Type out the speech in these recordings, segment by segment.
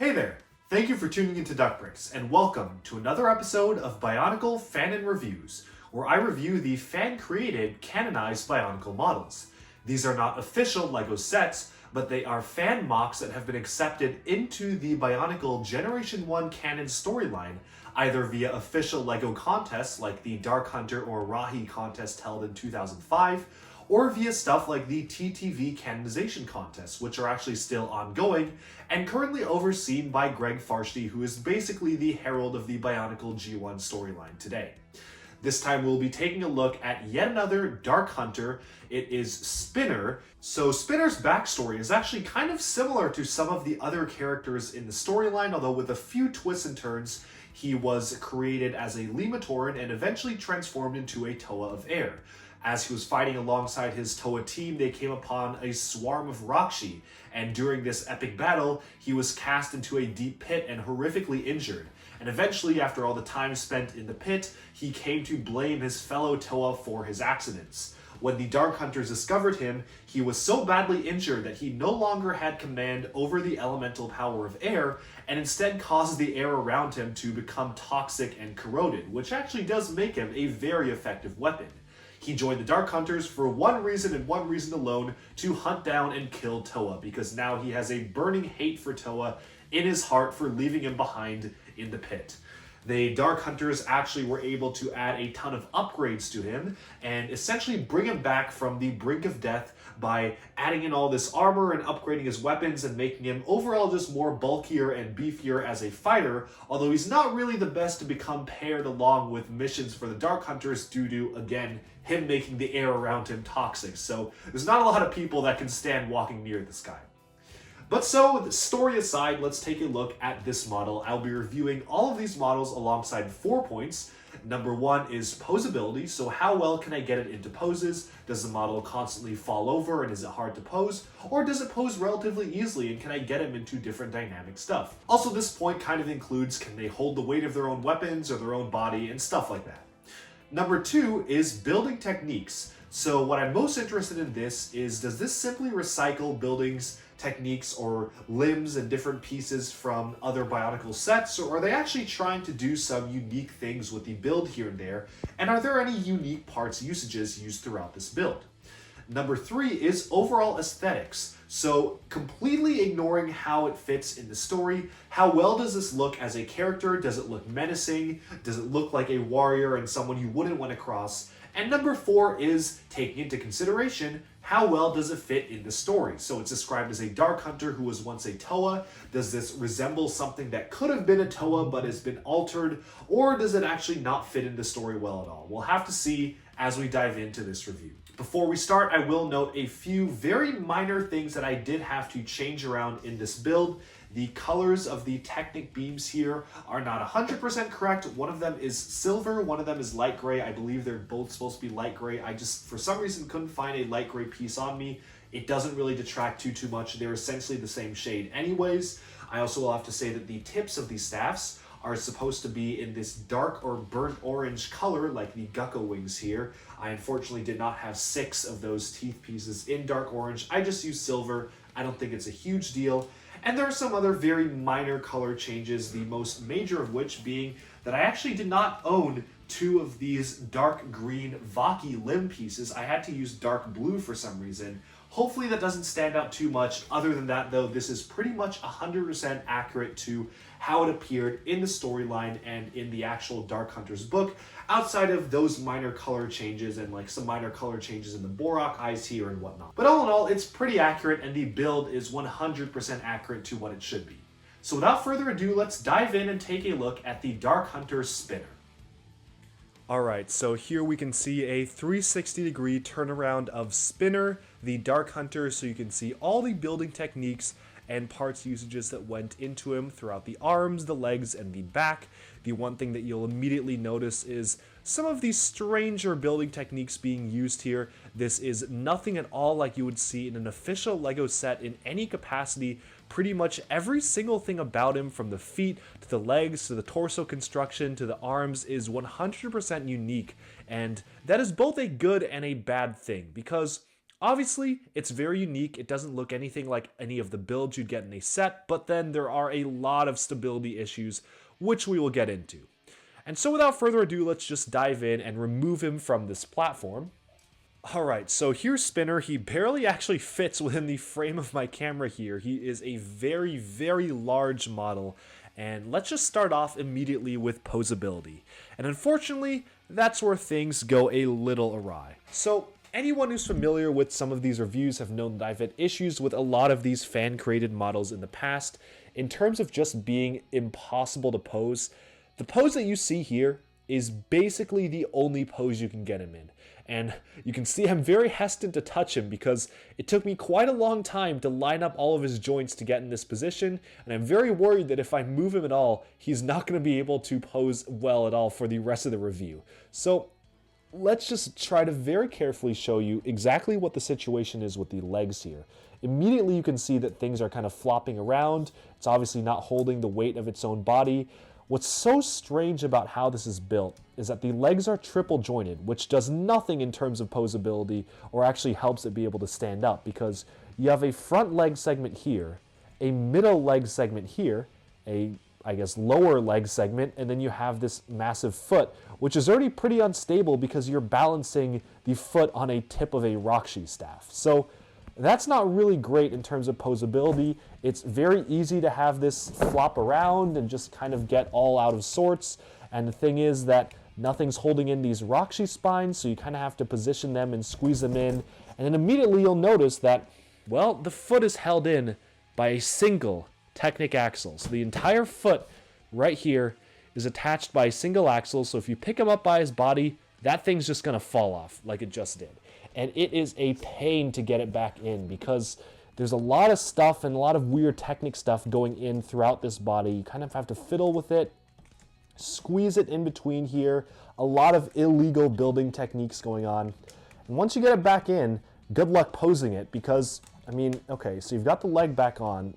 Hey there! Thank you for tuning into Duckbricks, and welcome to another episode of BIONICLE Fanon Reviews, where I review the fan-created, canonized BIONICLE models. These are not official LEGO sets, but they are fan mocks that have been accepted into the BIONICLE Generation 1 canon storyline, either via official LEGO contests like the Dark Hunter or Rahi contest held in 2005, or via stuff like the TTV canonization contests, which are actually still ongoing, and currently overseen by Greg Farshty, who is basically the herald of the BIONICLE G1 storyline today. This time we'll be taking a look at yet another Dark Hunter. It is Spinner. So Spinner's backstory is actually kind of similar to some of the other characters in the storyline, although with a few twists and turns. He was created as a Lematoran and eventually transformed into a Toa of Air. As he was fighting alongside his Toa team, they came upon a swarm of Rakshi, and during this epic battle, he was cast into a deep pit and horrifically injured. And eventually, after all the time spent in the pit, he came to blame his fellow Toa for his accidents. When the Dark Hunters discovered him, he was so badly injured that he no longer had command over the elemental power of air, and instead caused the air around him to become toxic and corroded, which actually does make him a very effective weapon. He joined the Dark Hunters for one reason and one reason alone: to hunt down and kill Toa, because now he has a burning hate for Toa in his heart for leaving him behind in the pit. The Dark Hunters actually were able to add a ton of upgrades to him and essentially bring him back from the brink of death by adding in all this armor and upgrading his weapons and making him overall just more bulkier and beefier as a fighter, although he's not really the best to become paired along with missions for the Dark Hunters due to, again, him making the air around him toxic. So there's not a lot of people that can stand walking near this guy. But so, the story aside, let's take a look at this model. I'll be reviewing all of these models alongside 4 points. Number 1 is posability, so how well can I get it into poses? Does the model constantly fall over and is it hard to pose? Or does it pose relatively easily and can I get him into different dynamic stuff? Also, this point kind of includes, can they hold the weight of their own weapons or their own body and stuff like that. Number 2 is building techniques. So what I'm most interested in this is, does this simply recycle buildings techniques or limbs and different pieces from other BIONICLE sets, or are they actually trying to do some unique things with the build here and there, and are there any unique parts usages used throughout this build? Number 3 is overall aesthetics. So completely ignoring how it fits in the story, how well does this look as a character? Does it look menacing? Does it look like a warrior and someone you wouldn't want to cross? And number 4 is taking into consideration, how well does it fit in the story? So it's described as a Dark Hunter who was once a Toa. Does this resemble something that could have been a Toa but has been altered? Or does it actually not fit in the story well at all? We'll have to see as we dive into this review. Before we start, I will note a few very minor things that I did have to change around in this build. The colors of the Technic beams here are not 100% correct. One of them is silver, one of them is light gray. I believe they're both supposed to be light gray. I just, for some reason, couldn't find a light gray piece on me. It doesn't really detract too much. They're essentially the same shade anyways. I also will have to say that the tips of these staffs are supposed to be in this dark or burnt orange color, like the Gecko wings here. I unfortunately did not have 6 of those teeth pieces in dark orange. I just used silver. I don't think it's a huge deal. And there are some other very minor color changes, the most major of which being that I actually did not own 2 of these dark green Vaki limb pieces. I had to use dark blue for some reason. Hopefully that doesn't stand out too much. Other than that, though, this is pretty much 100% accurate to how it appeared in the storyline and in the actual Dark Hunters book, outside of those minor color changes and like some minor color changes in the Borak eyes here and whatnot. But all in all, it's pretty accurate and the build is 100% accurate to what it should be. So without further ado, let's dive in and take a look at the Dark Hunter Spinner. Alright, so here we can see a 360-degree turnaround of Spinner, the Dark Hunter, so you can see all the building techniques and parts usages that went into him throughout the arms, the legs, and the back. The one thing that you'll immediately notice is some of these stranger building techniques being used here. This is nothing at all like you would see in an official LEGO set in any capacity. Pretty much every single thing about him, from the feet to the legs to the torso construction to the arms, is 100% unique, and that is both a good and a bad thing, because Obviously, it's very unique. It doesn't look anything like any of the builds you'd get in a set, but then there are a lot of stability issues, which we will get into. And so without further ado, let's just dive in and remove him from this platform. Alright, so here's Spinner. He barely actually fits within the frame of my camera here. He is a very, very large model. And let's just start off immediately with posability. And unfortunately, that's where things go a little awry. So anyone who's familiar with some of these reviews have known that I've had issues with a lot of these fan-created models in the past in terms of just being impossible to pose. The pose that you see here is basically the only pose you can get him in. And you can see I'm very hesitant to touch him because it took me quite a long time to line up all of his joints to get in this position, and I'm very worried that if I move him at all, he's not going to be able to pose well at all for the rest of the review. So let's just try to very carefully show you exactly what the situation is with the legs here. Immediately you can see that things are kind of flopping around. It's obviously not holding the weight of its own body. What's so strange about how this is built is that the legs are triple jointed, which does nothing in terms of posability or actually helps it be able to stand up, because you have a front leg segment here, a middle leg segment here, a lower leg segment, and then you have this massive foot, which is already pretty unstable because you're balancing the foot on a tip of a Rockshi staff. So that's not really great in terms of posability. It's very easy to have this flop around and just kind of get all out of sorts. And the thing is that nothing's holding in these Rockshi spines, so you kind of have to position them and squeeze them in. And then immediately you'll notice that, well, the foot is held in by a single Technic axle. So the entire foot right here is attached by a single axle. So if you pick him up by his body, that thing's just going to fall off like it just did. And it is a pain to get it back in because there's a lot of stuff and a lot of weird Technic stuff going in throughout this body. You kind of have to fiddle with it, squeeze it in between here. A lot of illegal building techniques going on. And once you get it back in, good luck posing it because, I mean, okay, so you've got the leg back on,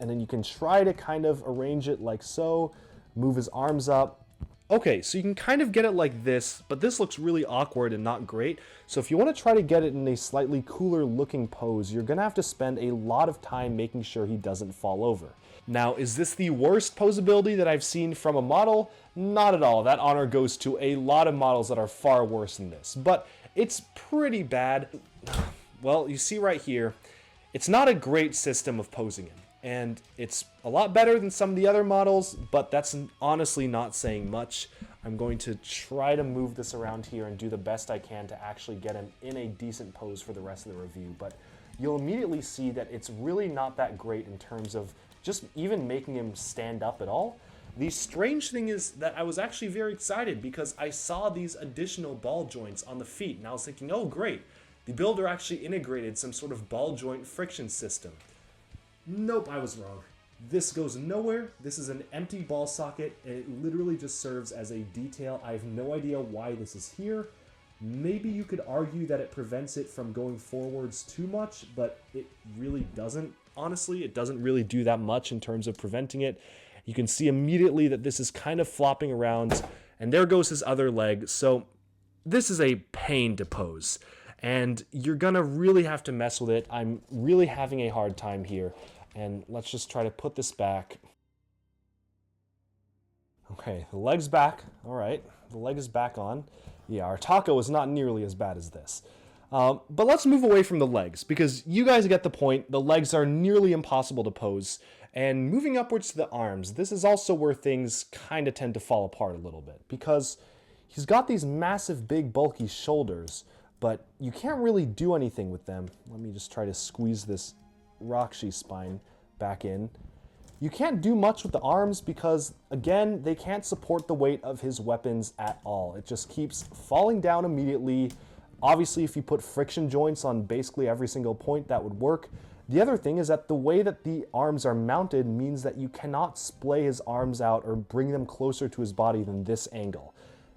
and then you can try to kind of arrange it like so, move his arms up. Okay, so you can kind of get it like this, but this looks really awkward and not great. So if you want to try to get it in a slightly cooler looking pose, you're going to have to spend a lot of time making sure he doesn't fall over. Now, is this the worst posability that I've seen from a model? Not at all. That honor goes to a lot of models that are far worse than this, but it's pretty bad. Well, you see right here, it's not a great system of posing in. And it's a lot better than some of the other models, but that's honestly not saying much. I'm going to try to move this around here and do the best I can to actually get him in a decent pose for the rest of the review, but you'll immediately see that it's really not that great in terms of just even making him stand up at all. The strange thing is that I was actually very excited because I saw these additional ball joints on the feet, and I was thinking, oh great, the builder actually integrated some sort of ball joint friction system. Nope, I was wrong. This goes nowhere. This is an empty ball socket, and it literally just serves as a detail. I have no idea why this is here. Maybe you could argue that it prevents it from going forwards too much, but it really doesn't. Honestly, it doesn't really do that much in terms of preventing it. You can see immediately that this is kind of flopping around, and there goes his other leg. So this is a pain to pose, and you're gonna really have to mess with it. I'm really having a hard time here. And let's just try to put this back. Okay, the leg's back. All right, the leg is back on. Yeah, our taco is not nearly as bad as this. But let's move away from the legs because you guys get the point. The legs are nearly impossible to pose. And moving upwards to the arms, this is also where things kind of tend to fall apart a little bit because he's got these massive, big, bulky shoulders, but you can't really do anything with them. Let me just try to squeeze this Rockshi spine back in. You can't do much with the arms because, again, they can't support the weight of his weapons at all. It just keeps falling down immediately. Obviously, if you put friction joints on basically every single point, that would work. The other thing is that the way that the arms are mounted means that you cannot splay his arms out or bring them closer to his body than this angle.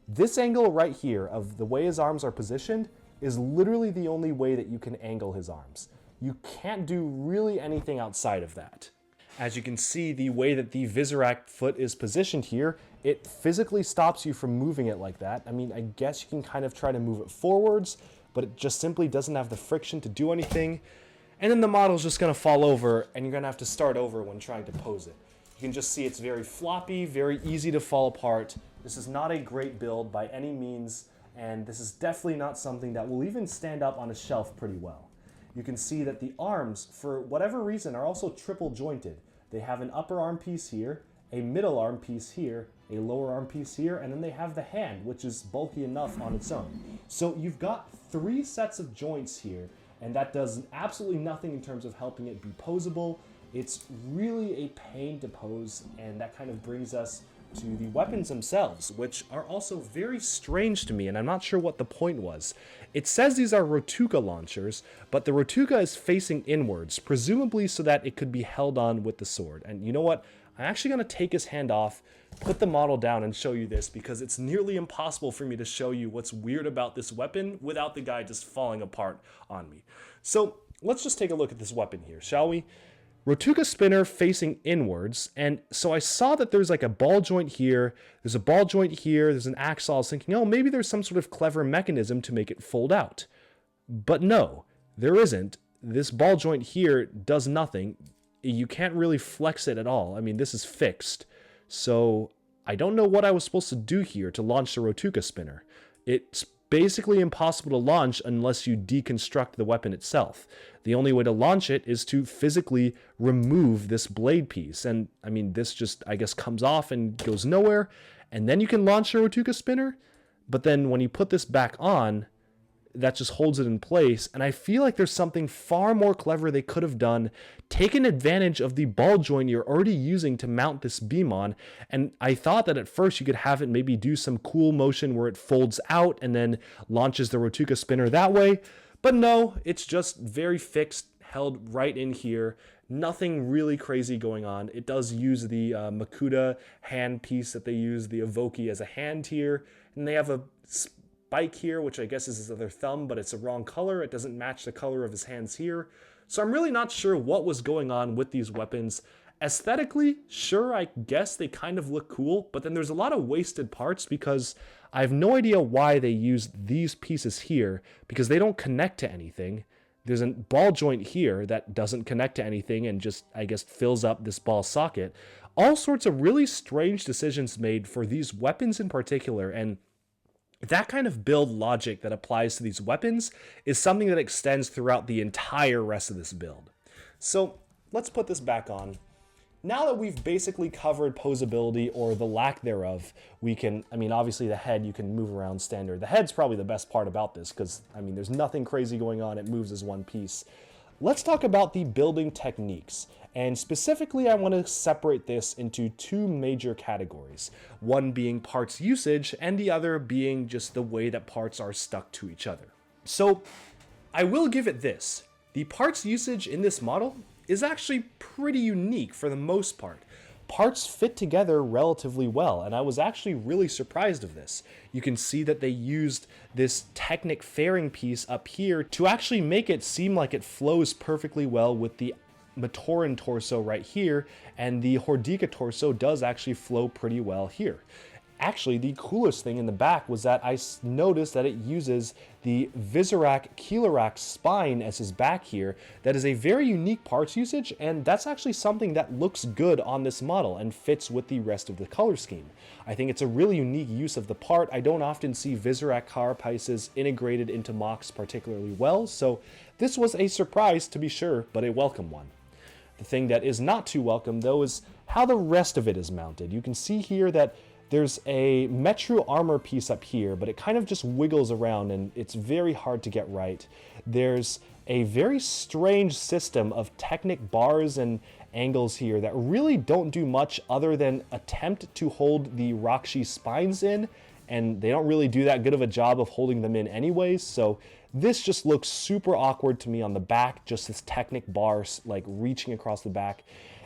This angle right here of the way his arms are positioned is literally the only way that you can angle his arms. You can't do really anything outside of that. As you can see, the way that the Vizirac foot is positioned here, it physically stops you from moving it like that. I mean, I guess you can kind of try to move it forwards, but it just simply doesn't have the friction to do anything. And then the model's just going to fall over, and you're going to have to start over when trying to pose it. You can just see it's very floppy, very easy to fall apart. This is not a great build by any means, and this is definitely not something that will even stand up on a shelf pretty well. You can see that the arms, for whatever reason, are also triple jointed. They have an upper arm piece here, a middle arm piece here, a lower arm piece here, and then they have the hand, which is bulky enough on its own. So you've got 3 sets of joints here, and that does absolutely nothing in terms of helping it be posable. It's really a pain to pose, and that kind of brings us to the weapons themselves, which are also very strange to me, and I'm not sure what the point was. It says these are Rotuka launchers, but the Rotuka is facing inwards, presumably so that it could be held on with the sword. And you know what? I'm actually going to take his hand off, put the model down, and show you this, because it's nearly impossible for me to show you what's weird about this weapon without the guy just falling apart on me. So let's just take a look at this weapon here, shall we? Rotuka spinner facing inwards, and so I saw that there's like a ball joint here, there's a ball joint here, there's an axle. I was thinking, oh, maybe there's some sort of clever mechanism to make it fold out. But no, there isn't. This ball joint here does nothing. You can't really flex it at all. I mean, this is fixed. So I don't know what I was supposed to do here to launch the Rotuka spinner. It's basically impossible to launch unless you deconstruct the weapon itself. The only way to launch it is to physically remove this blade piece. And I mean, this just, I guess, comes off and goes nowhere. And then you can launch your Rotuka spinner. But then when you put this back on, that just holds it in place. And I feel like there's something far more clever they could have done, taken advantage of the ball joint you're already using to mount this beam on. And I thought that at first you could have it maybe do some cool motion where it folds out and then launches the Rotuka spinner that way. But no, it's just very fixed, held right in here. Nothing really crazy going on. It does use the Makuta hand piece that they use, the Evoki, as a hand here. And they have a spike here, which I guess is his other thumb, but it's a wrong color. It doesn't match the color of his hands here. So I'm really not sure what was going on with these weapons. Aesthetically, sure, I guess they kind of look cool, but then there's a lot of wasted parts because I have no idea why they used these pieces here, because they don't connect to anything. There's a ball joint here that doesn't connect to anything and just, I guess, fills up this ball socket. All sorts of really strange decisions made for these weapons in particular, and that kind of build logic that applies to these weapons is something that extends throughout the entire rest of this build. So let's put this back on. Now that we've basically covered posability, or the lack thereof, we can, I mean, obviously the head you can move around standard. The head's probably the best part about this because, I mean, there's nothing crazy going on. It moves as one piece. Let's talk about the building techniques. And specifically, I want to separate this into 2 major categories. One being parts usage, and the other being just the way that parts are stuck to each other. So I will give it this. The parts usage in this model is actually pretty unique for the most part. Parts fit together relatively well, and I was actually really surprised of this. You can see that they used this Technic fairing piece up here to actually make it seem like it flows perfectly well with the Matoran torso right here, and the Hordika torso does actually flow pretty well here. Actually, the coolest thing in the back was that I noticed that it uses the Visorak Keelorak spine as his back here. That is a very unique parts usage, and that's actually something that looks good on this model and fits with the rest of the color scheme. I think it's a really unique use of the part. I don't often see Visorak carapaces integrated into mocks particularly well, so this was a surprise to be sure, but a welcome one. The thing that is not too welcome, though, is how the rest of it is mounted. You can see here that there's a Metru armor piece up here, but it kind of just wiggles around and it's very hard to get right. There's a very strange system of Technic bars and angles here that really don't do much other than attempt to hold the Rakshi spines in, and they don't really do that good of a job of holding them in anyways, so this just looks super awkward to me on the back, just this Technic bars like reaching across the back.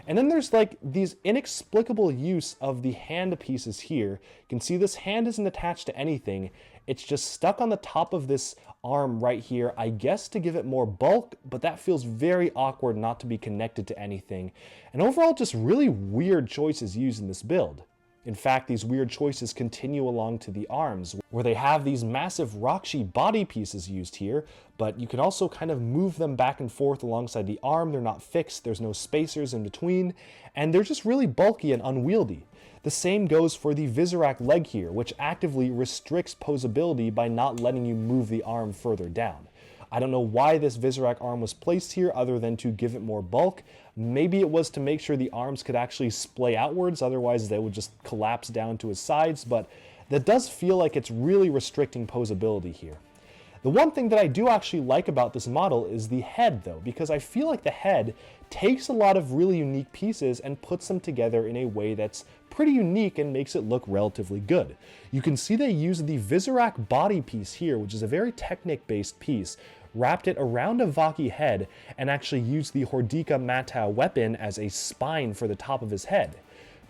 And then there's like these inexplicable use of the hand pieces here. You can see this hand isn't attached to anything. It's just stuck on the top of this arm right here, I guess to give it more bulk, but that feels very awkward not to be connected to anything. And overall, just really weird choices used in this build. In fact, these weird choices continue along to the arms, where they have these massive Roxy body pieces used here, but you can also kind of move them back and forth alongside the arm. They're not fixed, there's no spacers in between, and they're just really bulky and unwieldy. The same goes for the Visorak leg here, which actively restricts posability by not letting you move the arm further down. I don't know why this Visorak arm was placed here other than to give it more bulk. Maybe it was to make sure the arms could actually splay outwards, otherwise they would just collapse down to his sides, but that does feel like it's really restricting posability here. The one thing that I do actually like about this model is the head though, because I feel like the head takes a lot of really unique pieces and puts them together in a way that's pretty unique and makes it look relatively good. You can see they use the Visorak body piece here, which is a very Technic-based piece, wrapped it around a Vaki head, and actually used the Hordika Matau weapon as a spine for the top of his head.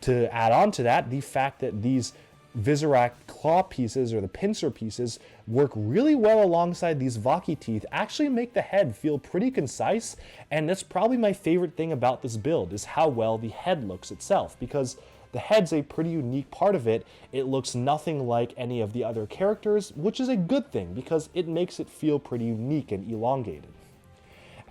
To add on to that, the fact that these Visorak claw pieces, or the pincer pieces, work really well alongside these Vaki teeth, actually make the head feel pretty concise, and that's probably my favorite thing about this build, is how well the head looks itself, because the head's a pretty unique part of it. It looks nothing like any of the other characters, which is a good thing, because it makes it feel pretty unique and elongated.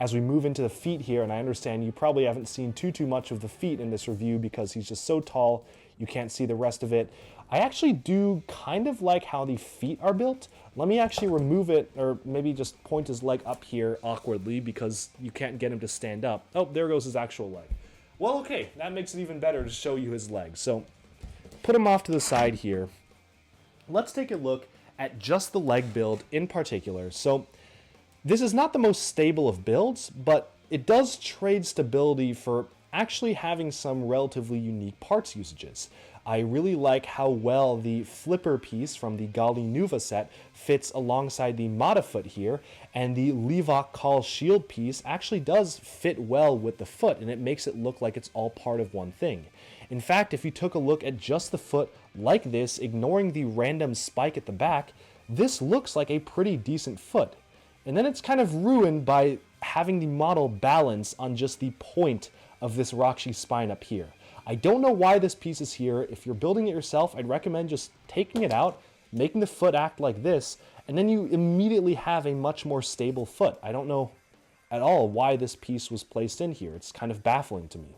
As we move into the feet here, and I understand you probably haven't seen too much of the feet in this review because he's just so tall, you can't see the rest of it. I actually do kind of like how the feet are built. Let me actually remove it, or maybe just point his leg up here awkwardly because you can't get him to stand up. Oh, there goes his actual leg. Well, okay, that makes it even better to show you his legs. So, put him off to the side here. Let's take a look at just the leg build in particular. So, this is not the most stable of builds, but it does trade stability for actually having some relatively unique parts usages. I really like how well the flipper piece from the Gali Nuva set fits alongside the Matafoot here, and the Levok Call shield piece actually does fit well with the foot, and it makes it look like it's all part of one thing. In fact, if you took a look at just the foot like this, ignoring the random spike at the back, this looks like a pretty decent foot. And then it's kind of ruined by having the model balance on just the point of this Roxy spine up here. I don't know why this piece is here. If you're building it yourself, I'd recommend just taking it out, making the foot act like this, and then you immediately have a much more stable foot. I don't know at all why this piece was placed in here. It's kind of baffling to me.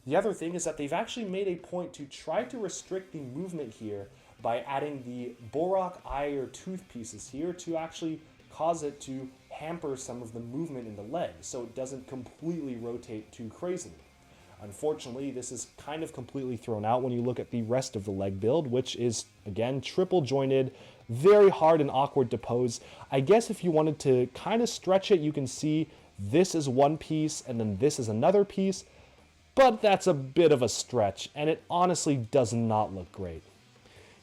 The other thing is that they've actually made a point to try to restrict the movement here by adding the Borak eye or tooth pieces here to actually cause it to hamper some of the movement in the leg, so it doesn't completely rotate too crazily. Unfortunately, this is kind of completely thrown out when you look at the rest of the leg build, which is, again, triple jointed, very hard and awkward to pose. I guess if you wanted to kind of stretch it, you can see this is one piece and then this is another piece, but that's a bit of a stretch, and it honestly does not look great.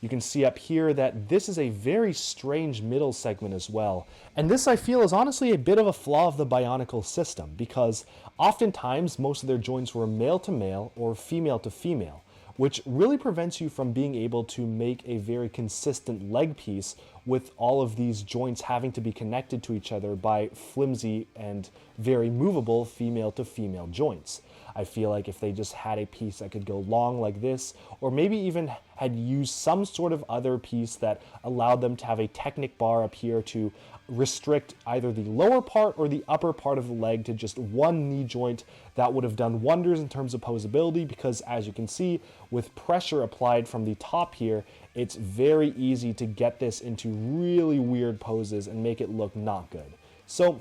You can see up here that this is a very strange middle segment as well. And this, I feel, is honestly a bit of a flaw of the Bionicle system, because oftentimes most of their joints were male to male or female to female, which really prevents you from being able to make a very consistent leg piece with all of these joints having to be connected to each other by flimsy and very movable female to female joints. I feel like if they just had a piece that could go long like this, or maybe even had used some sort of other piece that allowed them to have a Technic bar up here to restrict either the lower part or the upper part of the leg to just one knee joint, that would have done wonders in terms of posability, because as you can see, with pressure applied from the top here, it's very easy to get this into really weird poses and make it look not good. So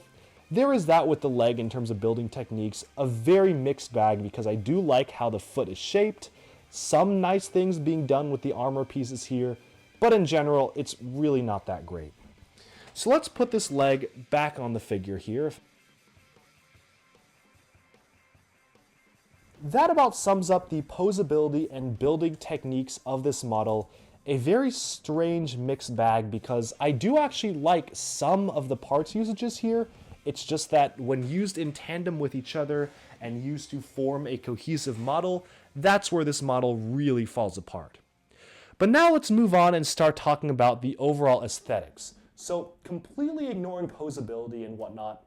there is that with the leg in terms of building techniques, a very mixed bag, because I do like how the foot is shaped, some nice things being done with the armor pieces here, but in general, it's really not that great. So let's put this leg back on the figure here. That about sums up the posability and building techniques of this model. A very strange mixed bag, because I do actually like some of the parts usages here. It's just that when used in tandem with each other and used to form a cohesive model, that's where this model really falls apart. But now let's move on and start talking about the overall aesthetics. So completely ignoring posability and whatnot,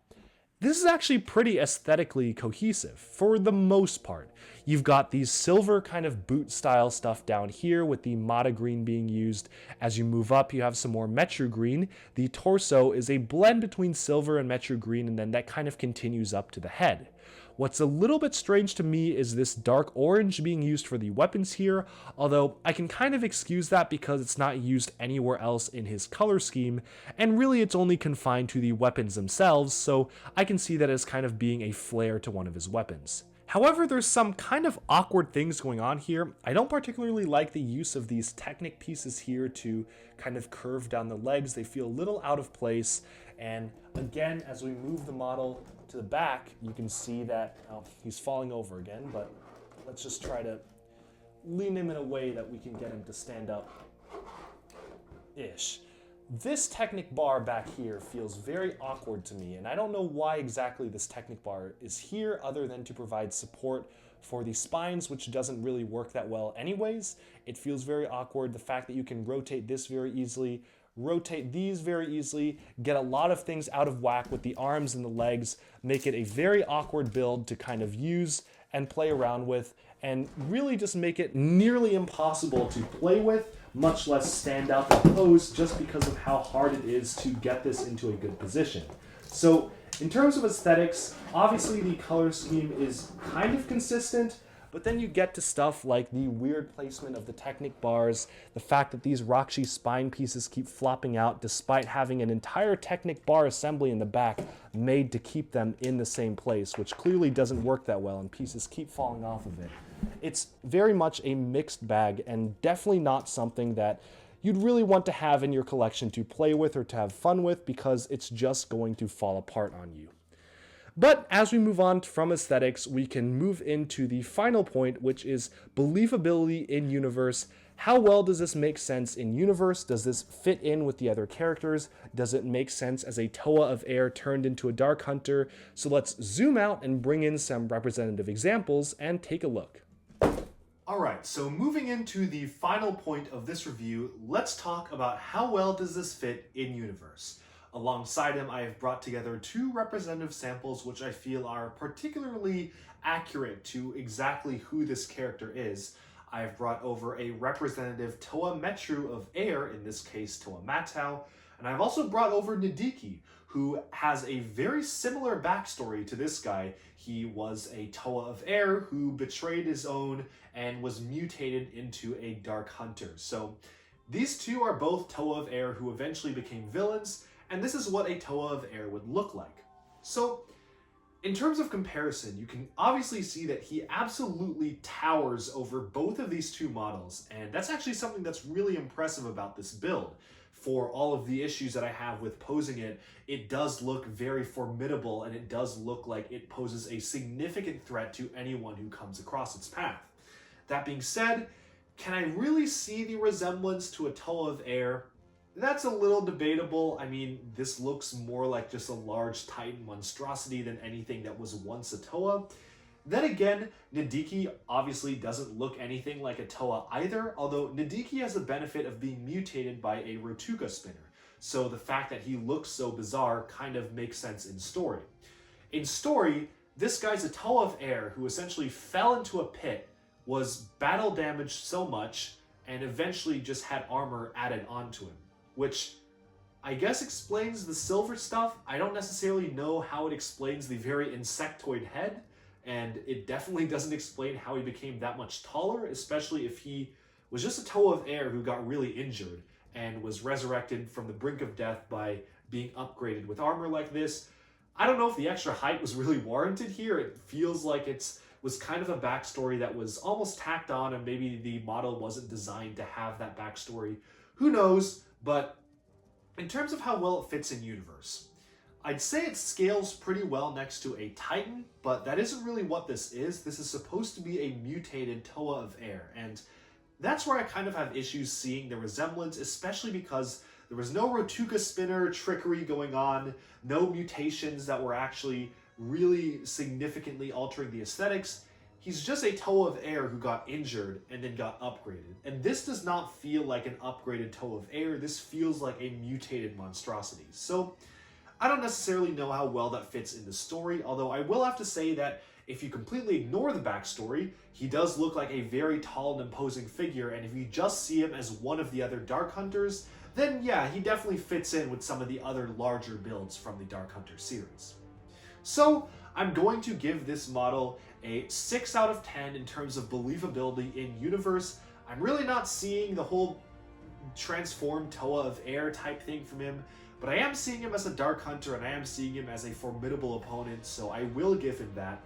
This is actually pretty aesthetically cohesive for the most part. You've got these silver kind of boot style stuff down here with the Mata green being used. As you move up, you have some more Metru green. The torso is a blend between silver and Metru green, and then that kind of continues up to the head. What's a little bit strange to me is this dark orange being used for the weapons here, although I can kind of excuse that because it's not used anywhere else in his color scheme, and really it's only confined to the weapons themselves, so I can see that as kind of being a flare to one of his weapons. However, there's some kind of awkward things going on here. I don't particularly like the use of these Technic pieces here to kind of curve down the legs. They feel a little out of place. And again, as we move the model to the back, you can see that he's falling over again, but let's just try to lean him in a way that we can get him to stand up-ish. This Technic bar back here feels very awkward to me, and I don't know why exactly this Technic bar is here other than to provide support for the spines, which doesn't really work that well anyways. It feels very awkward. The fact that you can rotate this very easily, rotate these very easily, get a lot of things out of whack with the arms and the legs, make it a very awkward build to kind of use and play around with, and really just make it nearly impossible to play with, much less stand out and pose, just because of how hard it is to get this into a good position. So in terms of aesthetics, obviously the color scheme is kind of consistent, but then you get to stuff like the weird placement of the Technic bars, the fact that these Rakshi spine pieces keep flopping out despite having an entire Technic bar assembly in the back made to keep them in the same place, which clearly doesn't work that well and pieces keep falling off of it. It's very much a mixed bag and definitely not something that you'd really want to have in your collection to play with or to have fun with, because it's just going to fall apart on you. But as we move on from aesthetics, we can move into the final point, which is believability in universe. How well does this make sense in universe? Does this fit in with the other characters? Does it make sense as a Toa of Air turned into a Dark Hunter? So let's zoom out and bring in some representative examples and take a look. Alright, so moving into the final point of this review, let's talk about how well does this fit in universe. Alongside him, I have brought together two representative samples which I feel are particularly accurate to exactly who this character is. I have brought over a representative Toa Metru of Air, in this case Toa Matau, and I've also brought over Nadiki, who has a very similar backstory to this guy. He was a Toa of Air who betrayed his own and was mutated into a Dark Hunter. So these two are both Toa of Air who eventually became villains, and this is what a Toa of Air would look like. So in terms of comparison, you can obviously see that he absolutely towers over both of these two models, and that's actually something that's really impressive about this build. For all of the issues that I have with posing it, it does look very formidable, and it does look like it poses a significant threat to anyone who comes across its path. That being said, can I really see the resemblance to a Toa of Air? That's a little debatable. I mean, this looks more like just a large Titan monstrosity than anything that was once a Toa. Then again, Nadiki obviously doesn't look anything like a Toa either, although Nadiki has the benefit of being mutated by a Rotuka spinner, so the fact that he looks so bizarre kind of makes sense in story. In story, this guy's a Toa of Air who essentially fell into a pit, was battle damaged so much, and eventually just had armor added onto him, which I guess explains the silver stuff. I don't necessarily know how it explains the very insectoid head, and it definitely doesn't explain how he became that much taller, especially if he was just a Toa of Air who got really injured and was resurrected from the brink of death by being upgraded with armor like this. I don't know if the extra height was really warranted here. It feels like it was kind of a backstory that was almost tacked on, and maybe the model wasn't designed to have that backstory. Who knows? But in terms of how well it fits in universe, I'd say it scales pretty well next to a Titan, but that isn't really what this is. This is supposed to be a mutated Toa of Air, and that's where I kind of have issues seeing the resemblance, especially because there was no Rotuka spinner trickery going on, no mutations that were actually really significantly altering the aesthetics. He's just a Toa of Air who got injured and then got upgraded. And this does not feel like an upgraded Toa of Air. This feels like a mutated monstrosity. So I don't necessarily know how well that fits in the story, although I will have to say that if you completely ignore the backstory, he does look like a very tall and imposing figure, and if you just see him as one of the other Dark Hunters, then yeah, he definitely fits in with some of the other larger builds from the Dark Hunter series. So, I'm going to give this model a 6 out of 10 in terms of believability in universe. I'm really not seeing the whole transformed Toa of air type thing from him, but I am seeing him as a Dark Hunter and I am seeing him as a formidable opponent, so I will give him that.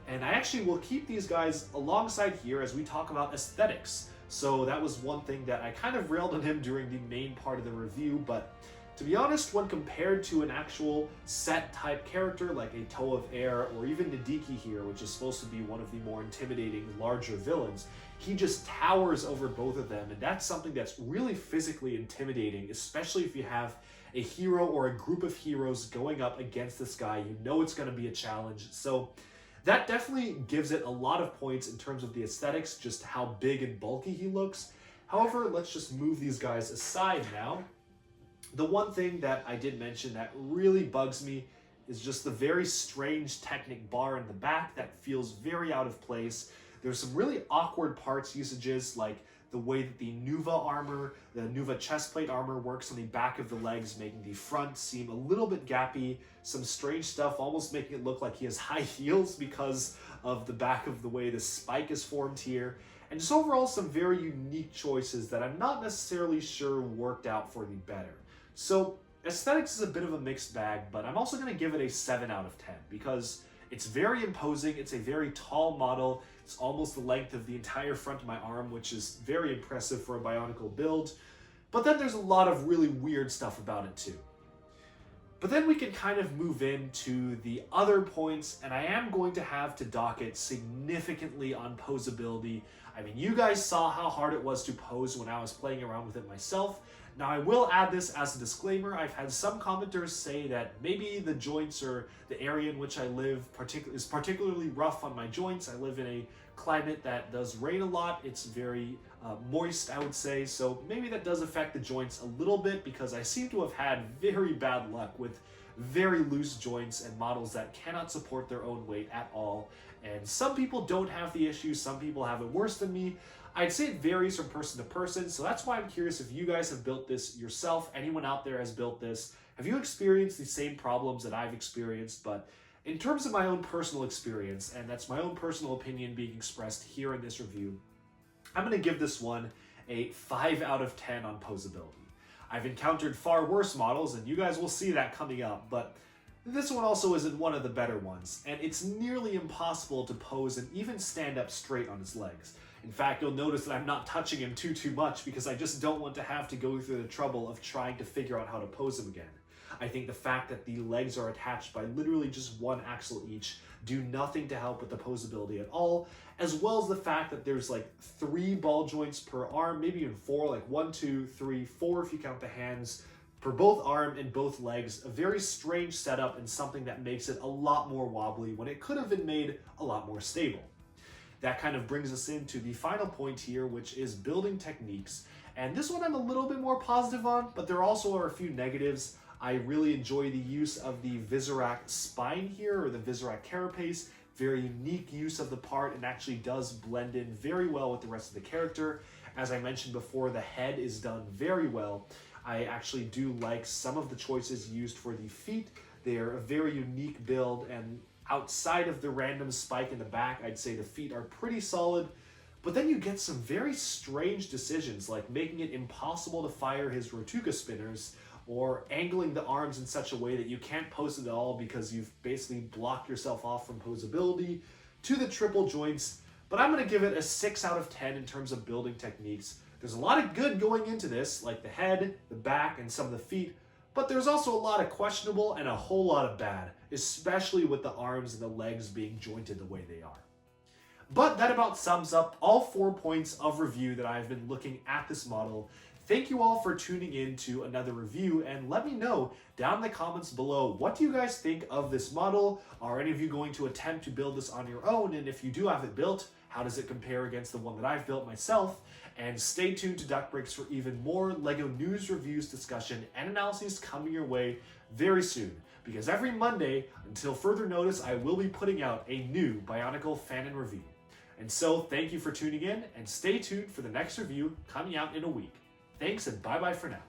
And I actually will keep these guys alongside here as we talk about aesthetics. So that was one thing that I kind of railed on him during the main part of the review, but to be honest, when compared to an actual set type character like a Toa of Air or even Nadiki here, which is supposed to be one of the more intimidating, larger villains, he just towers over both of them, and that's something that's really physically intimidating, especially if you have a hero or a group of heroes going up against this guy. You know it's going to be a challenge, so that definitely gives it a lot of points in terms of the aesthetics, just how big and bulky he looks. However, let's just move these guys aside now. The one thing that I did mention that really bugs me is just the very strange Technic bar in the back that feels very out of place. There's some really awkward parts usages, like the way that the Nuva armor, the Nuva chestplate armor works on the back of the legs, making the front seem a little bit gappy. Some strange stuff, almost making it look like he has high heels because of the back of the way the spike is formed here. And just overall some very unique choices that I'm not necessarily sure worked out for the better. So aesthetics is a bit of a mixed bag, but I'm also going to give it a 7 out of 10 because it's very imposing. It's a very tall model. It's almost the length of the entire front of my arm, which is very impressive for a Bionicle build. But then there's a lot of really weird stuff about it too. But then we can kind of move into the other points, and I am going to have to dock it significantly on posability. I mean, you guys saw how hard it was to pose when I was playing around with it myself. Now, I will add this as a disclaimer. I've had some commenters say that maybe the joints or the area in which I live is particularly rough on my joints. I live in a climate that does rain a lot. It's very moist, I would say, so maybe that does affect the joints a little bit because I seem to have had very bad luck with very loose joints and models that cannot support their own weight at all. And some people don't have the issue, some people have it worse than me. I'd say it varies from person to person, so that's why I'm curious if you guys have built this yourself. Anyone out there has built this. Have you experienced the same problems that I've experienced? But in terms of my own personal experience, and that's my own personal opinion being expressed here in this review, I'm going to give this one a 5 out of 10 on posability. I've encountered far worse models, and you guys will see that coming up, but this one also isn't one of the better ones, and it's nearly impossible to pose and even stand up straight on his legs. In fact, you'll notice that I'm not touching him too much because I just don't want to have to go through the trouble of trying to figure out how to pose him again. I think the fact that the legs are attached by literally just one axle each do nothing to help with the posability at all, as well as the fact that there's like 3 ball joints per arm, maybe even 4, like 1, 2, 3, 4 if you count the hands, per both arm and both legs. A very strange setup and something that makes it a lot more wobbly when it could have been made a lot more stable. That kind of brings us into the final point here, which is building techniques. And this one I'm a little bit more positive on, but there also are a few negatives. I really enjoy the use of the Visorak spine here, or the Visorak carapace. Very unique use of the part and actually does blend in very well with the rest of the character. As I mentioned before, the head is done very well. I actually do like some of the choices used for the feet. They're a very unique build, and outside of the random spike in the back, I'd say the feet are pretty solid. But then you get some very strange decisions, like making it impossible to fire his Rotuka spinners, or angling the arms in such a way that you can't pose it at all because you've basically blocked yourself off from posability, to the triple joints. But I'm going to give it a 6 out of 10 in terms of building techniques. There's a lot of good going into this, like the head, the back, and some of the feet, but there's also a lot of questionable and a whole lot of bad, especially with the arms and the legs being jointed the way they are. But that about sums up all 4 points of review that I've been looking at this model. Thank you all for tuning in to another review, and let me know down in the comments below, what do you guys think of this model? Are any of you going to attempt to build this on your own? And if you do have it built, how does it compare against the one that I've built myself? And stay tuned to DuckBricks for even more LEGO news, reviews, discussion, and analyses coming your way very soon. Because every Monday, until further notice, I will be putting out a new Bionicle Fanon review. And so, thank you for tuning in, and stay tuned for the next review coming out in a week. Thanks, and bye-bye for now.